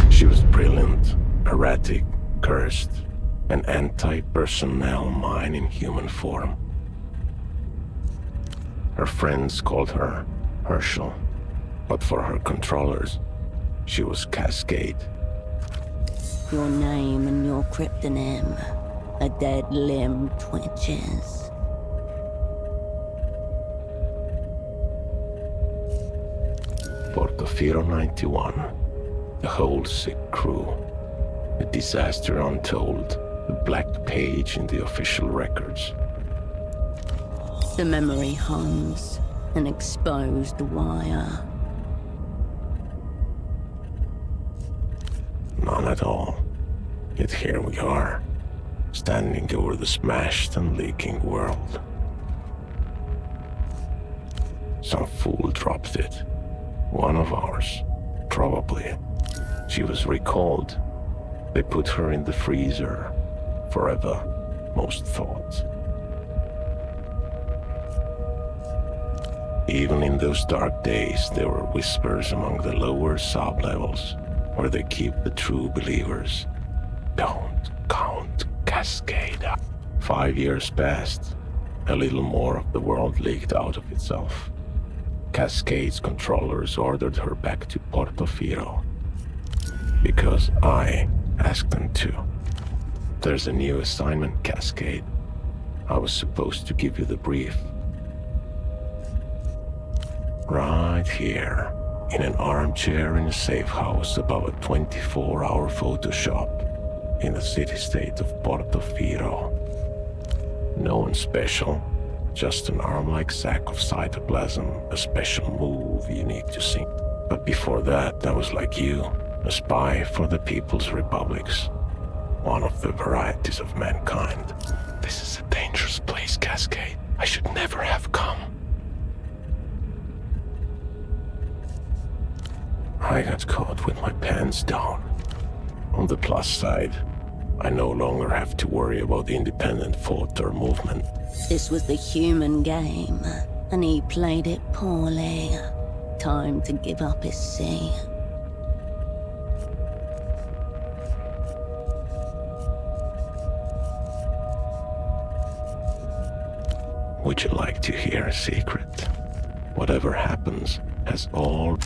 She was brilliant, erratic, cursed, an anti-personnel mind in human form. Her friends called her Herschel, but for her controllers, she was Cascade. Your name and your cryptonym. A dead limb twitches. Portofino 91, the whole sick crew, a disaster untold, the black page in the official records. The memory hums, an exposed wire. None at all. Yet here we are, standing over the smashed and leaking world. Some fool dropped it. One of ours, probably. She was recalled. They put her in the freezer. Forever, most thought. Even in those dark days, there were whispers among the lower sub-levels, where they keep the true believers. Don't count Cascade. 5 years passed. A little more of the world leaked out of itself. Cascade's controllers ordered her back to Portofino. Because I asked them to. There's a new assignment, Cascade. I was supposed to give you the brief. Right here, in an armchair in a safe house above a 24-hour photo shop in the city-state of Portofino. No one special, just an arm-like sack of cytoplasm, a special move you need to see. But before that, I was like you, A spy for the People's Republics. One of the varieties of mankind. This is a dangerous place, Cascade. I should never have come. I got caught with my pants down. On the plus side, I no longer have to worry about the independent thought or movement. This was the human game, and he played it poorly. Time to give up his seat. Would you like to hear a secret? Whatever happens has all...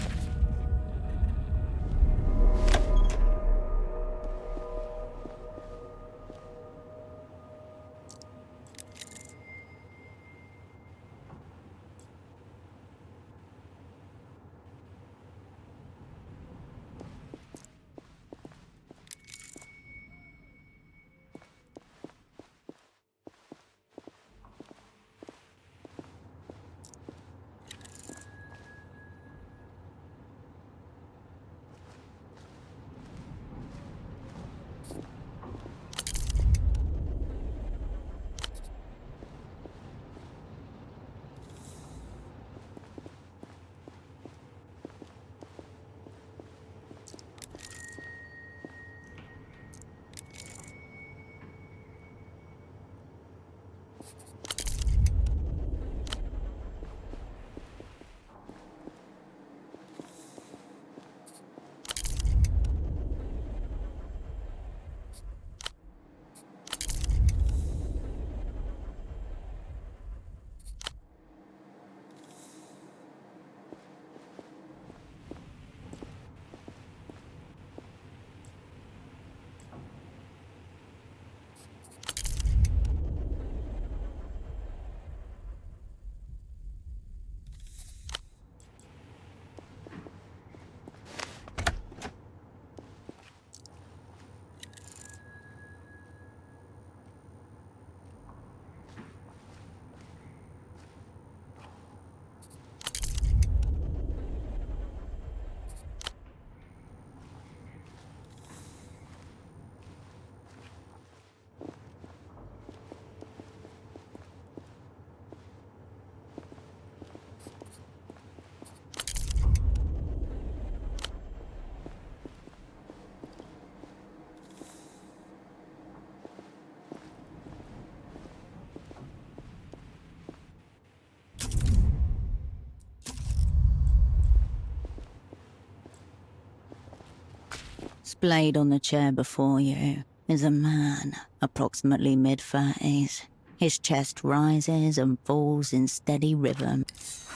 Splayed on the chair before you is a man, approximately mid-30s. His chest rises and falls in steady rhythm.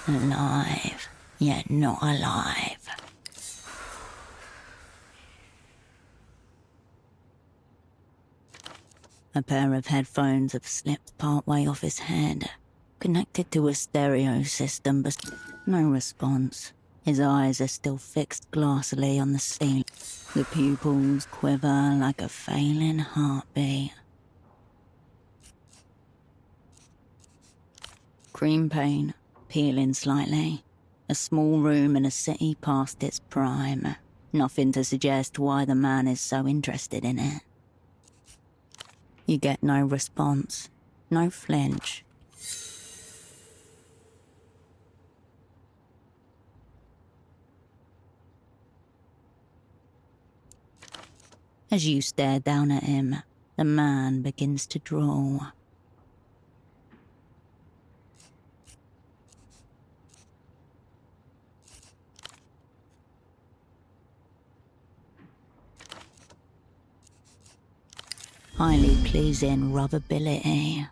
Alive, yet not alive. A pair of headphones have slipped partway off his head, connected to a stereo system, but no response. His eyes are still fixed glassily on the ceiling. The pupils quiver like a failing heartbeat. Cream paint, peeling slightly. A small room in a city past its prime. Nothing to suggest why the man is so interested in it. You get no response, no flinch. As you stare down at him, the man begins to draw. Highly pleasing rubbability.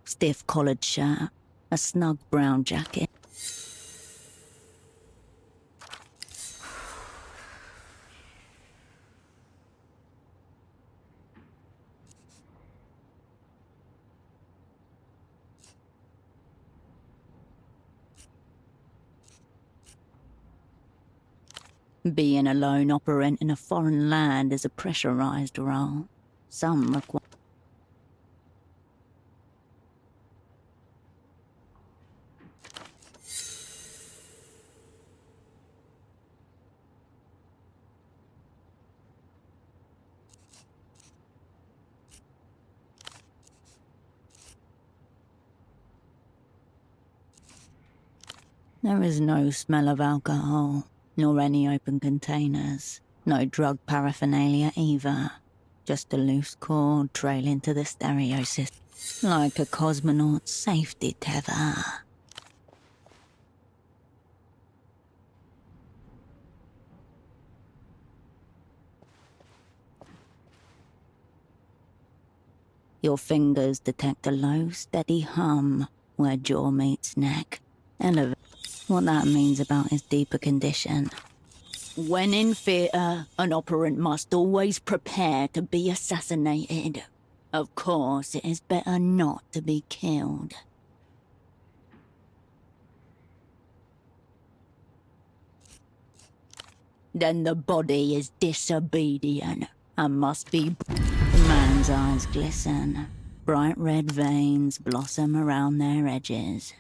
Stiff collared shirt, a snug brown jacket. Being a lone operant in a foreign land is a pressurized role. Some require. There is no smell of alcohol, nor any open containers. No drug paraphernalia either. Just a loose cord trailing to the stereo system. Like a cosmonaut's safety tether. Your fingers detect a low, steady hum where jaw meets neck. Elevate. What that means about his deeper condition. When in theatre, an operant must always prepare to be assassinated. Of course, it is better not to be killed. Then the body is disobedient and must be... The man's eyes glisten. Bright red veins blossom around their edges.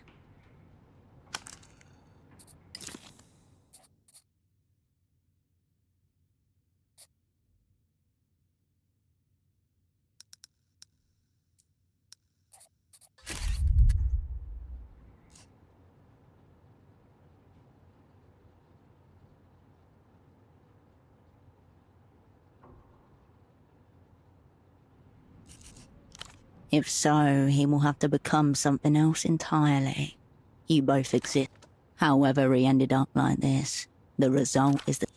If so, he will have to become something else entirely. You both exist. However he ended up like this, the result is that...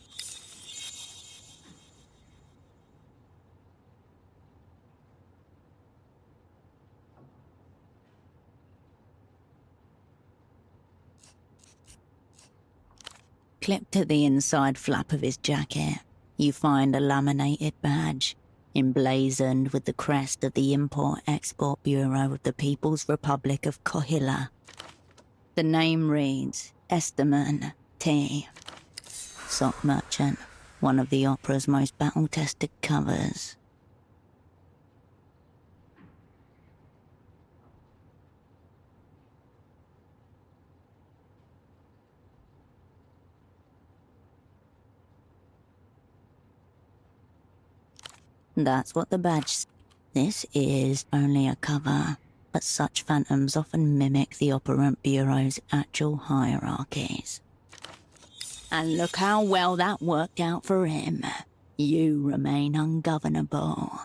Clipped to the inside flap of his jacket, you find a laminated badge, emblazoned with the crest of the Import-Export Bureau of the People's Republic of Kohila. The name reads Esteman T. Sock merchant, one of the opera's most battle-tested covers. That's what the badge... This is only a cover, but such phantoms often mimic the Operant Bureau's actual hierarchies. And look how well that worked out for him. You remain ungovernable.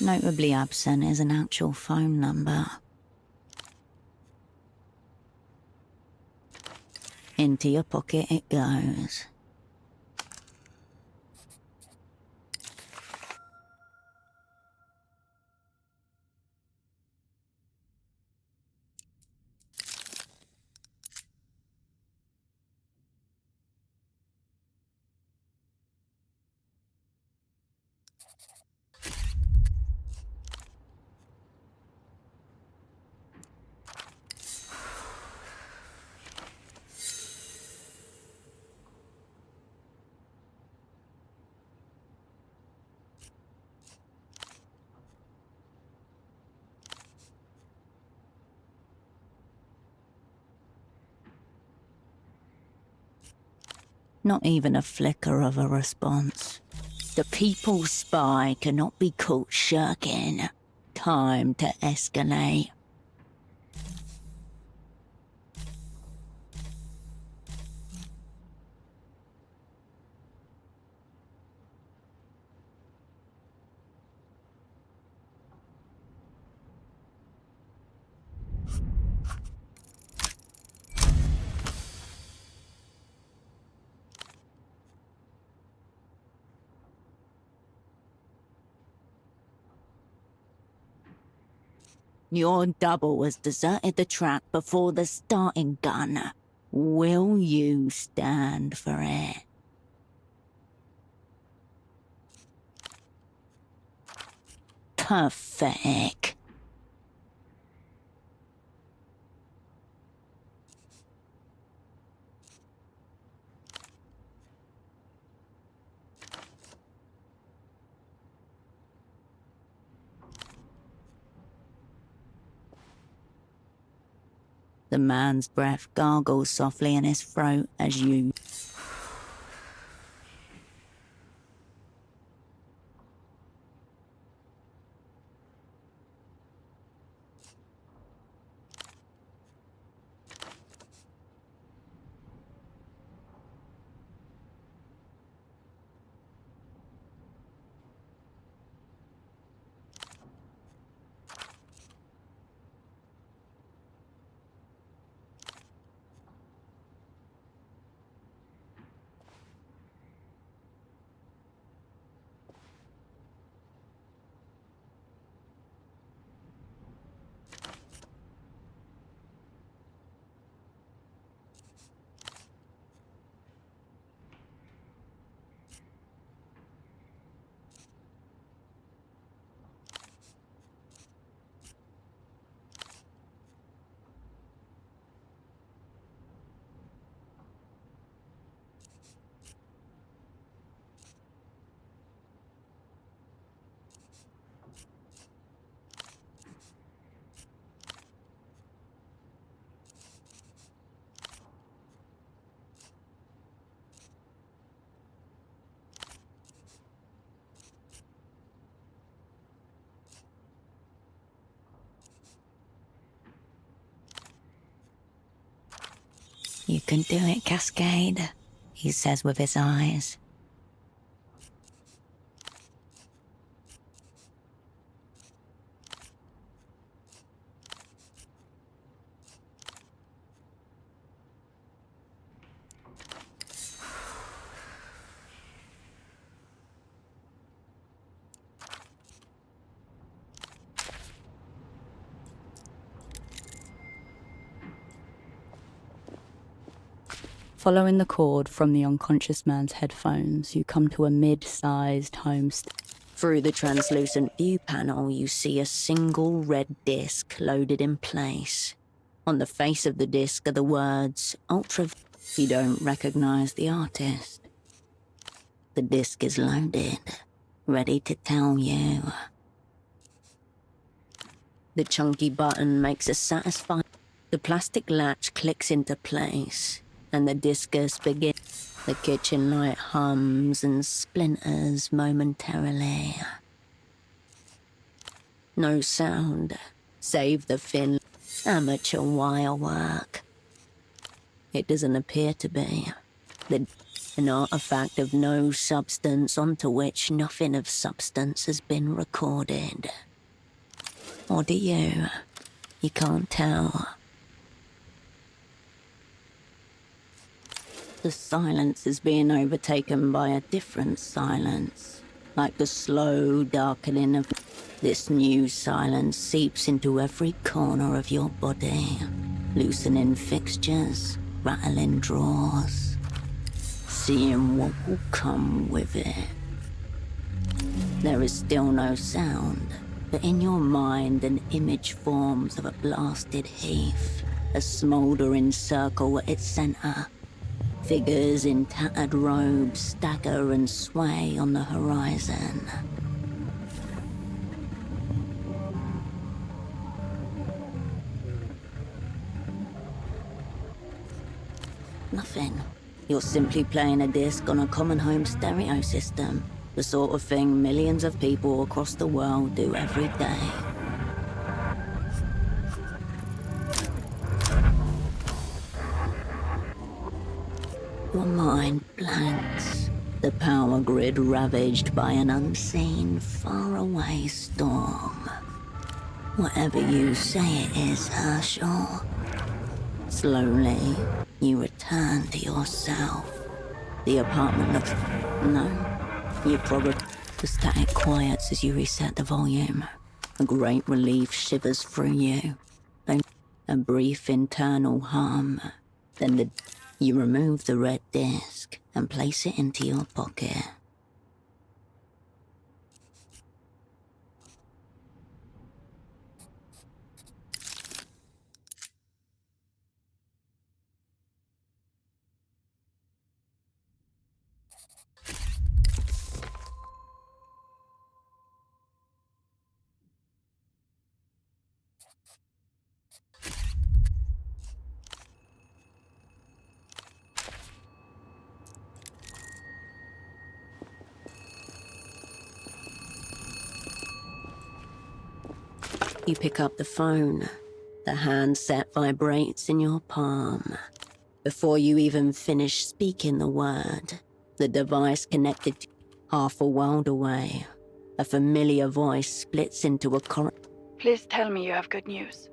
Notably absent is an actual phone number. Into your pocket it goes. Not even a flicker of a response. The people's spy cannot be caught shirking. Time to escalate. Your double has deserted the track before the starting gun. Will you stand for it? Pathetic. The man's breath gargles softly in his throat as you... You can do it, Cascade, he says with his eyes. Following the cord from the unconscious man's headphones, you come to a mid-sized homestead. Through the translucent view panel, you see a single red disc loaded in place. On the face of the disc are the words, Ultra... You don't recognize the artist. The disc is loaded, ready to tell you. The chunky button makes a satisfying... The plastic latch clicks into place, and the discus begins. The kitchen light hums and splinters momentarily. No sound, save the thin amateur wire work. It doesn't appear to be. The An artifact of no substance onto which nothing of substance has been recorded. Or do you? You can't tell. The silence is being overtaken by a different silence. Like the slow darkening of this new silence seeps into every corner of your body, loosening fixtures, rattling drawers, seeing what will come with it. There is still no sound, but in your mind an image forms of a blasted heath, a smouldering circle at its center. Figures in tattered robes stagger and sway on the horizon. Nothing. You're simply playing a disc on a common home stereo system. The sort of thing millions of people across the world do every day. Your mind blanks. The power grid ravaged by an unseen, faraway storm. Whatever you say it is, Herschel. Slowly, you return to yourself. The apartment looks... No. You probably... The static quiets as you reset the volume. A great relief shivers through you. Then a brief internal hum. Then you remove the red disc and place it into your pocket. You pick up the phone. The handset vibrates in your palm. Before you even finish speaking the word, the device connected to half a world away. A familiar voice splits into a Please tell me you have good news.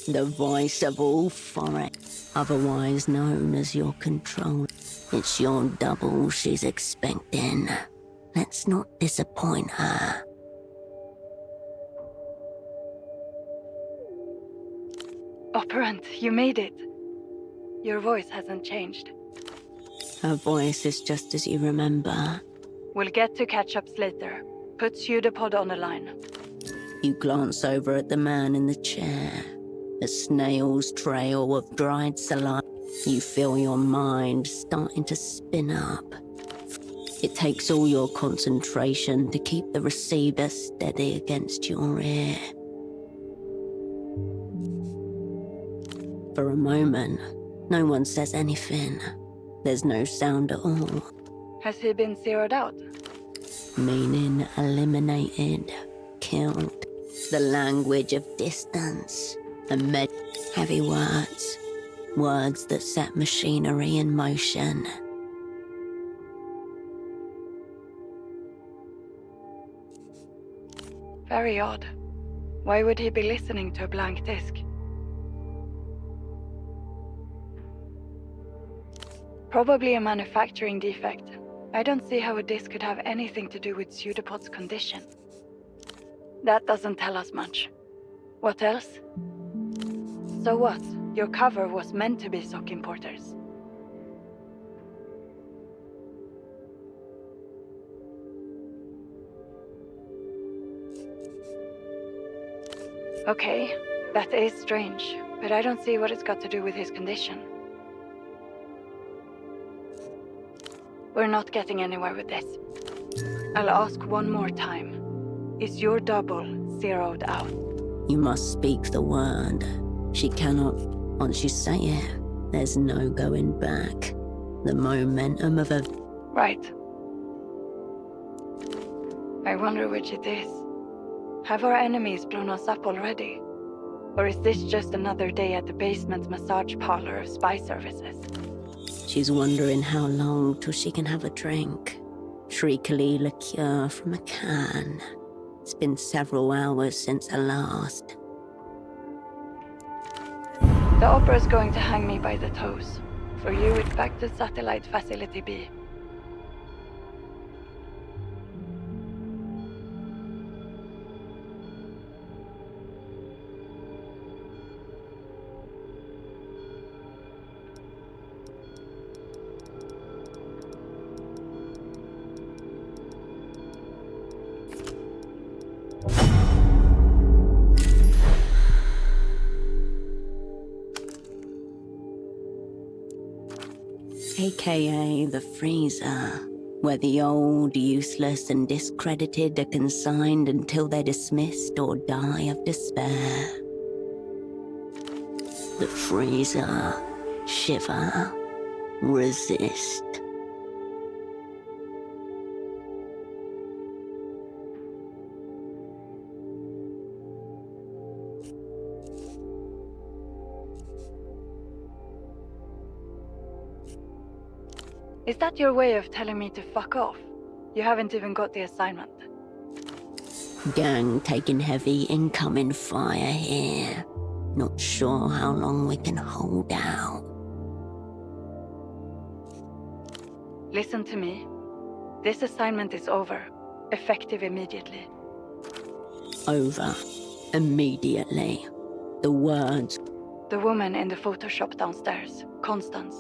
The voice of all foreign, otherwise known as your control. It's your double she's expecting. Let's not disappoint her. Operant, you made it. Your voice hasn't changed. Her voice is just as you remember. We'll get to catch-ups later. Put Pseudopod on the line. You glance over at the man in the chair. A snail's trail of dried saliva. You feel your mind starting to spin up. It takes all your concentration to keep the receiver steady against your ear. For a moment, no one says anything. There's no sound at all. Has he been zeroed out? Meaning eliminated, killed. The language of distance. And heavy words. Words that set machinery in motion. Very odd. Why would he be listening to a blank disc? Probably a manufacturing defect. I don't see how a disc could have anything to do with Pseudopod's condition. That doesn't tell us much. What else? So what? Your cover was meant to be stock importers. Okay, that is strange, but I don't see what it's got to do with his condition. We're not getting anywhere with this. I'll ask one more time. Is your double zeroed out? You must speak the word. She cannot. Once you say it, there's no going back. The momentum of a... Right. I wonder which it is. Have our enemies blown us up already? Or is this just another day at the basement massage parlor of spy services? She's wondering how long till she can have a drink. Shriekily liqueur from a can. It's been several hours since her last. The opera's going to hang me by the toes. For you, it's back to Satellite Facility B. AKA the freezer, where the old, useless and discredited are consigned until they're dismissed or die of despair. The freezer. Shiver. Resist. Is that your way of telling me to fuck off? You haven't even got the assignment. Gang taking heavy incoming fire here. Not sure how long we can hold out. Listen to me. This assignment is over. Effective immediately. Over. Immediately. The words. The woman in the Photoshop downstairs, Constance.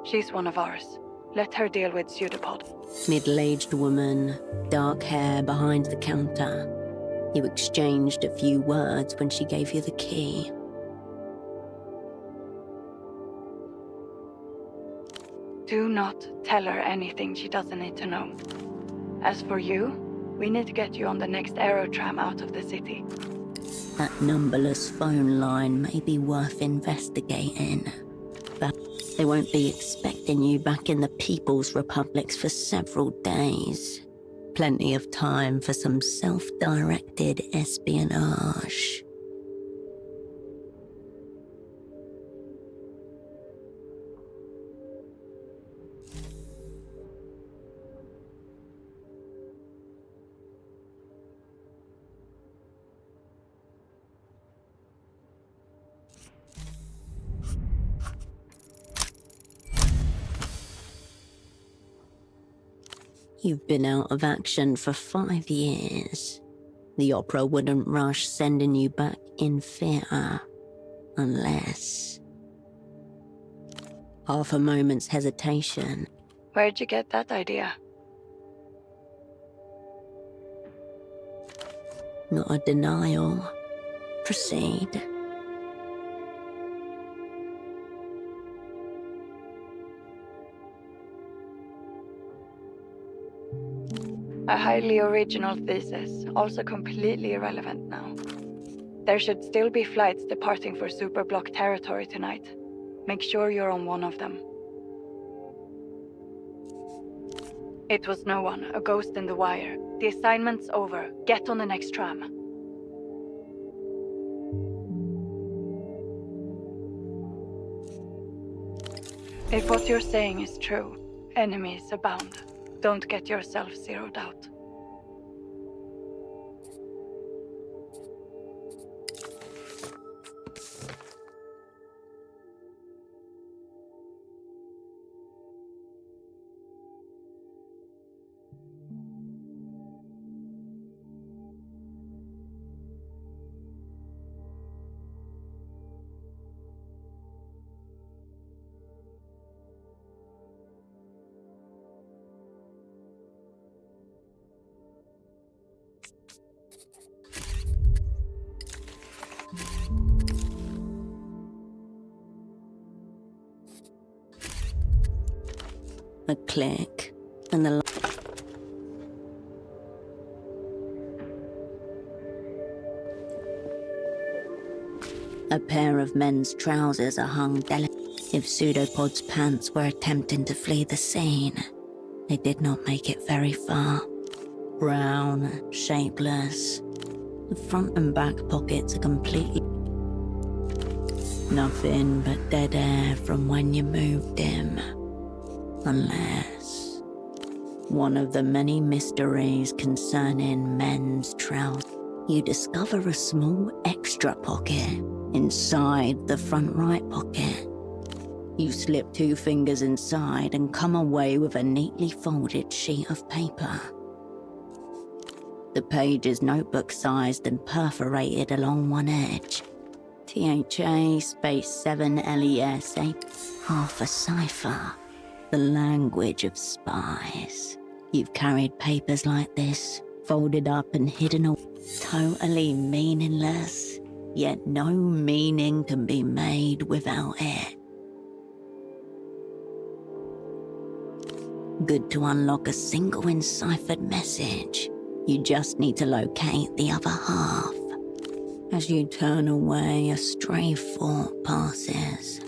She's one of ours. Let her deal with Pseudopod. Middle-aged woman, dark hair behind the counter. You exchanged a few words when she gave you the key. Do not tell her anything she doesn't need to know. As for you, we need to get you on the next Aerotram out of the city. That numberless phone line may be worth investigating. But they won't be expecting you back in the People's Republics for several days. Plenty of time for some self-directed espionage. You've been out of action for 5 years. The opera wouldn't rush sending you back in theatre. Unless... Half a moment's hesitation. Where'd you get that idea? Not a denial. Proceed. A highly original thesis, also completely irrelevant now. There should still be flights departing for Superblock territory tonight. Make sure you're on one of them. It was no one, a ghost in the wire. The assignment's over. Get on the next tram. If what you're saying is true, enemies abound. Don't get yourself zeroed out. A click, and the a pair of men's trousers are hung delicately. If Pseudopod's pants were attempting to flee the scene, they did not make it very far. Brown, shapeless. The front and back pockets are completely... Nothing but dead air from when you moved him. Unless one of the many mysteries concerning men's trousers, you discover a small extra pocket inside the front right pocket. You slip 2 fingers inside and come away with a neatly folded sheet of paper. The page is notebook-sized and perforated along one edge. THA space 7 LES, half a cipher. The language of spies. You've carried papers like this, folded up and hidden away. Totally meaningless, yet no meaning can be made without it. Good to unlock a single enciphered message. You just need to locate the other half. As you turn away, a stray thought passes.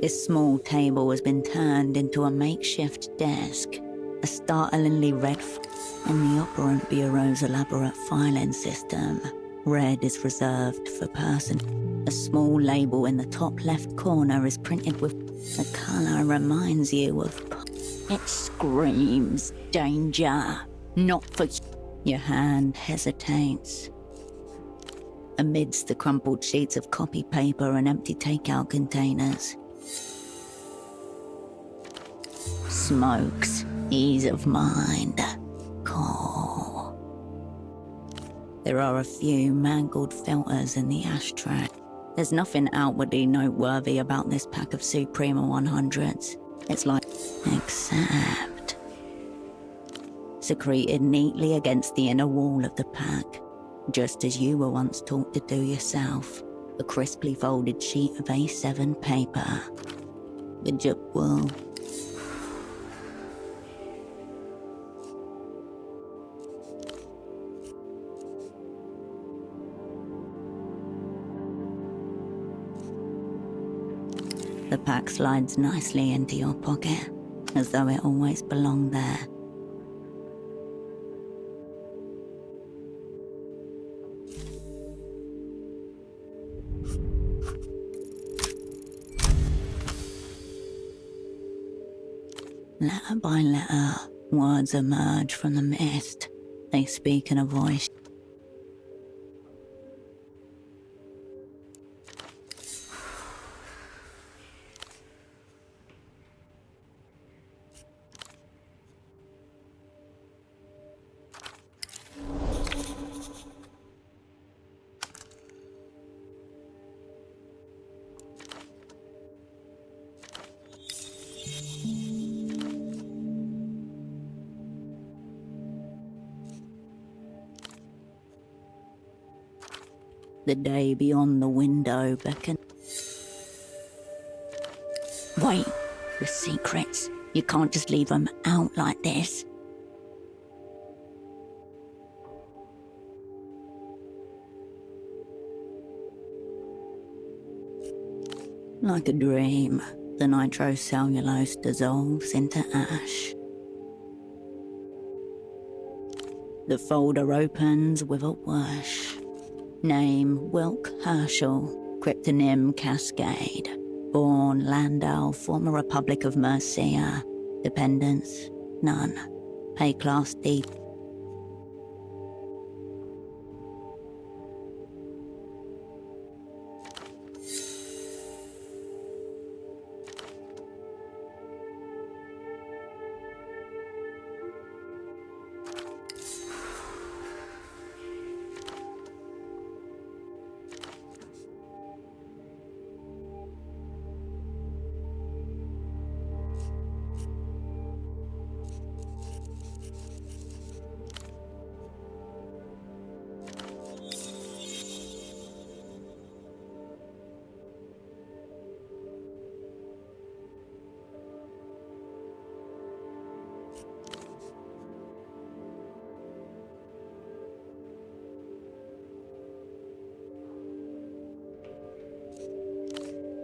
This small table has been turned into a makeshift desk, a startlingly red in the Operant Bureau's elaborate filing system. Red is reserved for person. A small label in the top left corner is printed with the color reminds you of... It screams danger, not for... Your hand hesitates. Amidst the crumpled sheets of copy paper and empty takeout containers, smokes ease of mind. Cool. There are a few mangled filters in the ashtray. There's nothing outwardly noteworthy about this pack of Suprema 100s. It's like... except... secreted neatly against the inner wall of the pack, just as you were once taught to do yourself, a crisply folded sheet of A7 paper. The Jabwoo. The pack slides nicely into your pocket, as though it always belonged there. Letter by letter, words emerge from the mist. They speak in a voice. The day beyond the window beckons. Wait, the secrets. You can't just leave them out like this. Like a dream, the nitrocellulose dissolves into ash. The folder opens with a whoosh. Name Wilk Herschel, cryptonym Cascade. Born Landau, former Republic of Mercia. Dependents, none. Pay class D.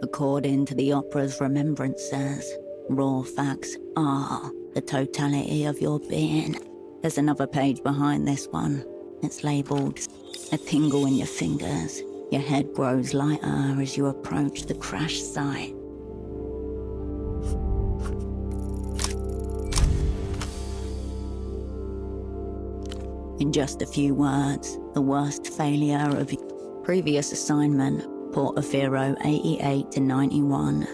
According to the opera's remembrances, raw facts are the totality of your being. There's another page behind this one. It's labelled A tingle in your fingers. Your head grows lighter as you approach the crash site. In just a few words, the worst failure of your previous assignment, Portofino 88 to 91.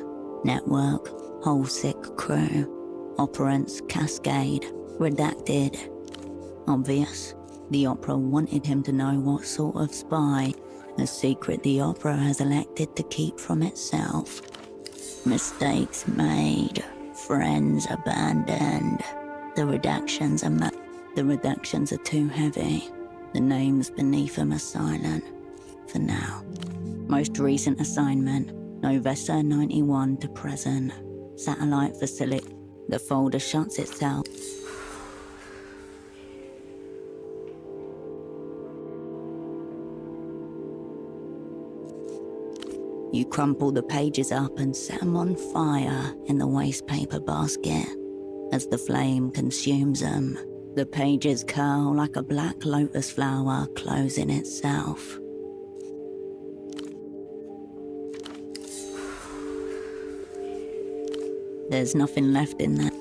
Network, whole sick crew. Operants, Cascade. Redacted. Obvious. The Opera wanted him to know what sort of spy, a secret the Opera has elected to keep from itself. Mistakes made. Friends abandoned. The redactions are too heavy. The names beneath them are silent. For now. Most recent assignment, Novessa 91 to present. Satellite facility. The folder shuts itself. You crumple the pages up and set them on fire in the waste paper basket. As the flame consumes them, the pages curl like a black lotus flower closing itself. There's nothing left in there.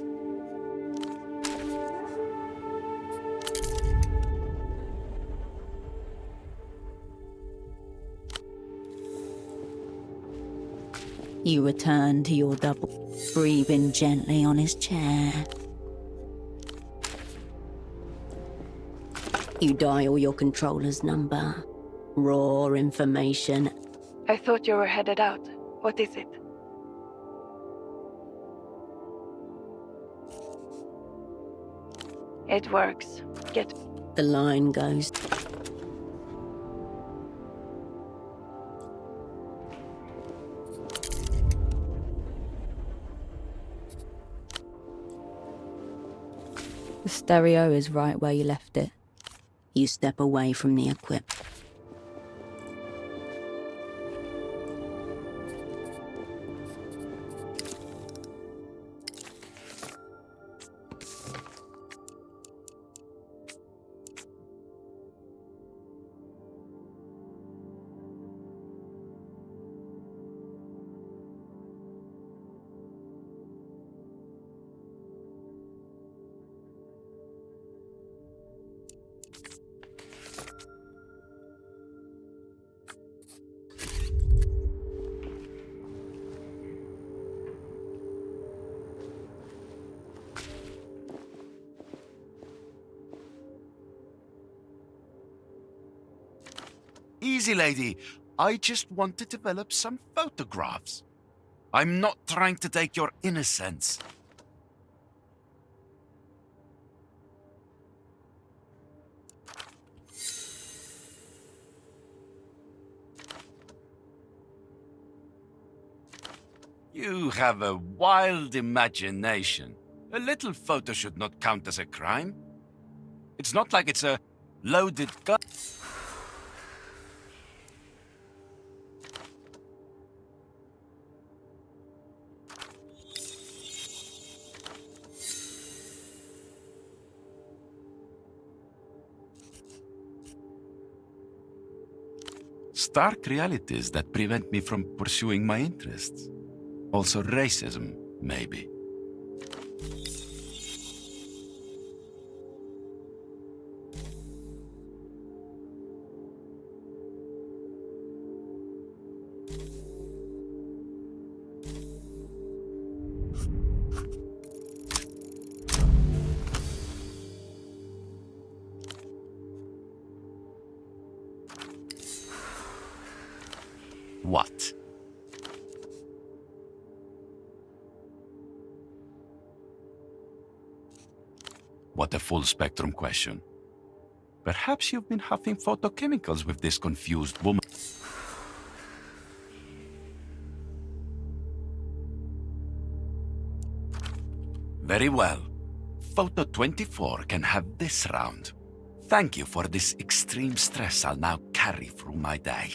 You return to your double, breathing gently on his chair. You dial your controller's number. Raw information. I thought you were headed out. What is it? It works. Get... The line goes. The stereo is right where you left it. You step away from the equipment. Easy, lady. I just want to develop some photographs. I'm not trying to take your innocence. You have a wild imagination. A little photo should not count as a crime. It's not like it's a loaded gun. Stark realities that prevent me from pursuing my interests. Also racism, maybe. What? What a full spectrum question. Perhaps you've been huffing photochemicals with this confused woman. Very well. Photo 24 can have this round. Thank you for this extreme stress I'll now carry through my day.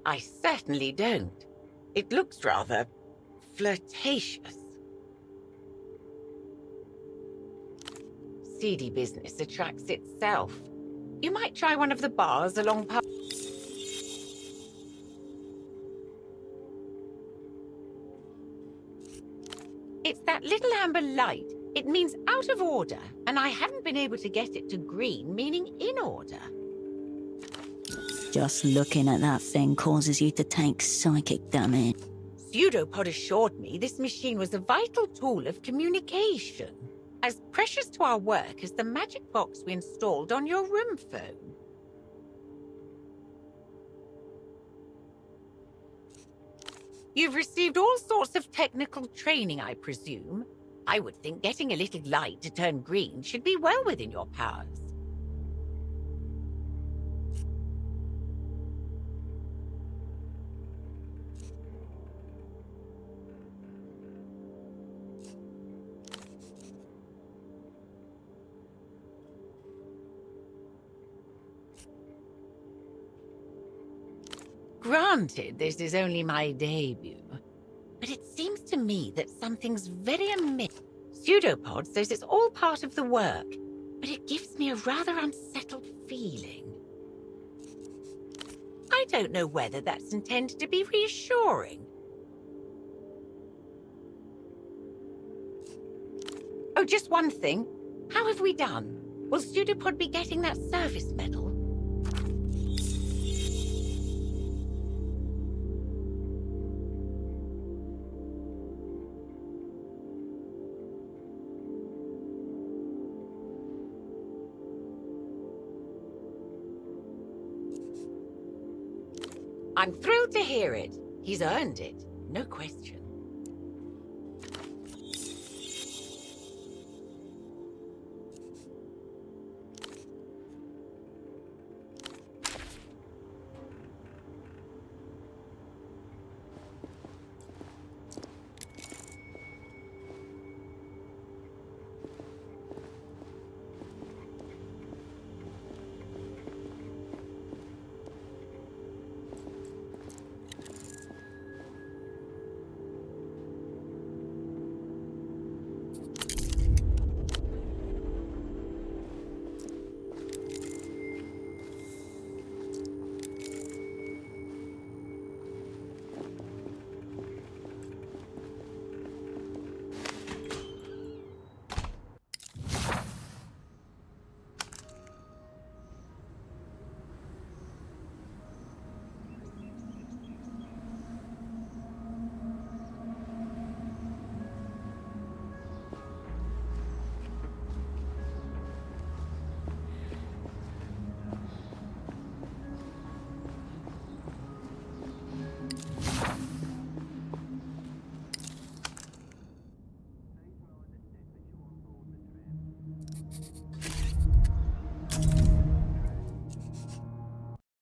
I certainly don't. It looks rather flirtatious. Seedy business attracts itself. You might try one of the bars along past. It's that little amber light. It means out of order, and I haven't been able to get it to green, meaning in order. Just looking at that thing causes you to take psychic damage. Pseudopod assured me this machine was a vital tool of communication, as precious to our work as the magic box we installed on your room phone. You've received all sorts of technical training, I presume. I would think getting a little light to turn green should be well within your powers. Granted, this is only my debut, but it seems to me that something's very amiss. Pseudopod says it's all part of the work, but it gives me a rather unsettled feeling. I don't know whether that's intended to be reassuring. Oh, just one thing. How have we done? Will Pseudopod be getting that service medal? I'm thrilled to hear it. He's earned it, no question.